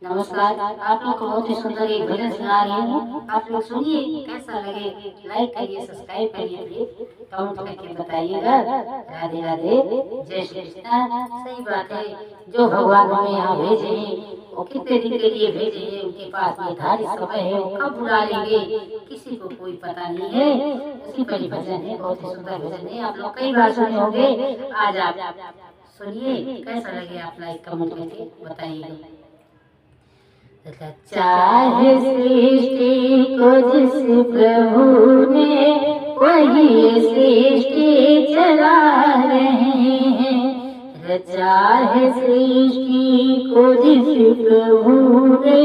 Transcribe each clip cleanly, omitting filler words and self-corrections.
नमस्कार। आप लोग को बहुत ही सुंदर एक भजन सुना रही हूँ। आप लोग सुनिए, कैसा लगे लाइक करिए, सब्सक्राइब करिए, प्लीज कमेंट करके बताइएगा। राधे राधे, जय श्री कृष्ण। सही बात है, जो भगवान हमें यहाँ भेजे हैं वो कितने दिन के लिए भेजे हैं, उनके पास निर्धारित समय है, वो कब बुला लेंगे किसी को कोई पता नहीं है। उसी पर ही भजन है, बहुत ही सुंदर भजन है। आप लोग कई बार सुने होंगे, आज आप सुनिए, कैसा लगे आप लाइक कमेंट करके बताइएगा। चाहे सृष्टि को जिस प्रभु ने वही सृष्टि चला रहे हैं। रचा है सृष्टि को जिस प्रभु ने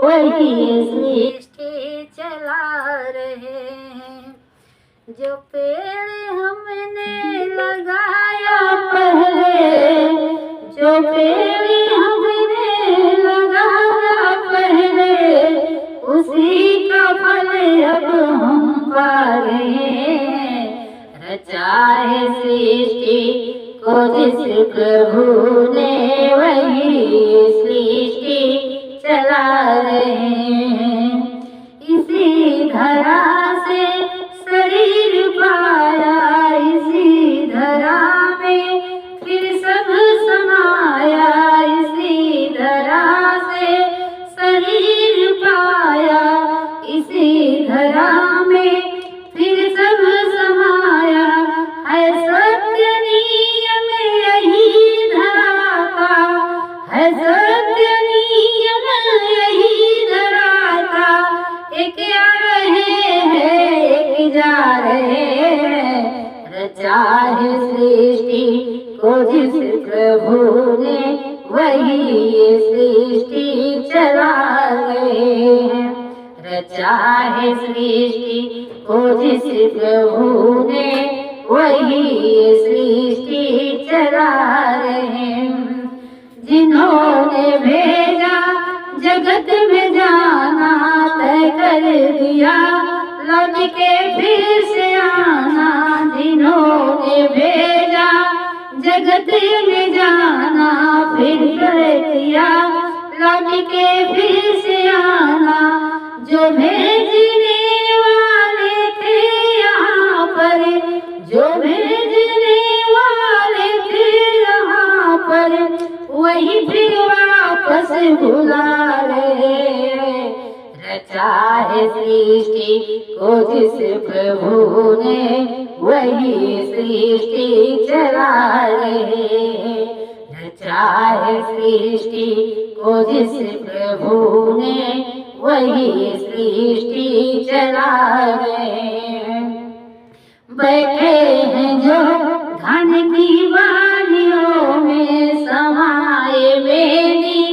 वही सृष्टि चला रहे हैं। जो पेड़ हमने लगाया पहले, जो पेड़ हमने लगाया पहले, उसी का फल अब हम पा रहे हैं। रचा है सृष्टि को जिस प्रभु ने वही सृष्टि चला रहे हैं। इसी धरा से शरीर पाया, इसी धरा में फिर सब समाया। इसी धरा से शरीर पाया, इसी धरा में फिर सब समाया। है सत्य नियम यही धरा का, है सत्य नियम यही धरा का। एक आ रहे हैं, एक जा रहे हैं। रचा है सृष्टि को जिस प्रभु ने वही सृष्टि चला रहे हैं। रचा है सृष्टि को जिस प्रभु ने वही सृष्टि चला रहे हैं। जिन्होंने भेजा जगत में जाना तय कर दिया, लौट के फिर से आना। जिन्होंने भेजा जगत में जाना फिर कर दिया, लौट के फिर से आना। जो भेजने वाले थे यहाँ पर, जो भेजने वाले थे यहाँ पर, वही फिर वापस बुला रहे। रचा है सृष्टि को जिस प्रभु ने वही सृष्टि चला रहे हैं। रचा है सृष्टि को जिस प्रभु ने वही सृष्टि चला रहे हैं। बैठे हैं जो धन की वादियों में, समाये मेरी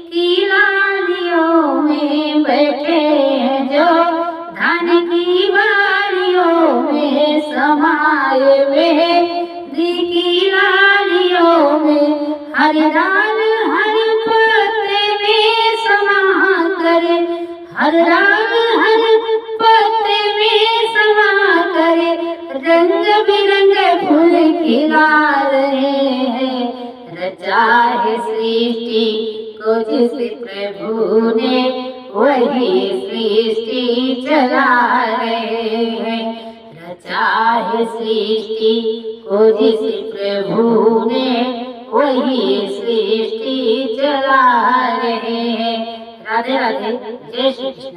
की लालियों में। बैठे हैं जो धन की वादियों में, समाये मेरी की लालियों में। हर डाल हर पत्ते में समा कर, हर डाल हर पत्ते में समा कर, रंग बिरंग फूल खिला रहे हैं। रचा है सृष्टि को जिस प्रभु ने वही सृष्टि चला रहे हैं। रचा है सृष्टि को जिस प्रभु ने वही सृष्टि चला रहे हैं। राधे राधे, जय श्री कृष्ण।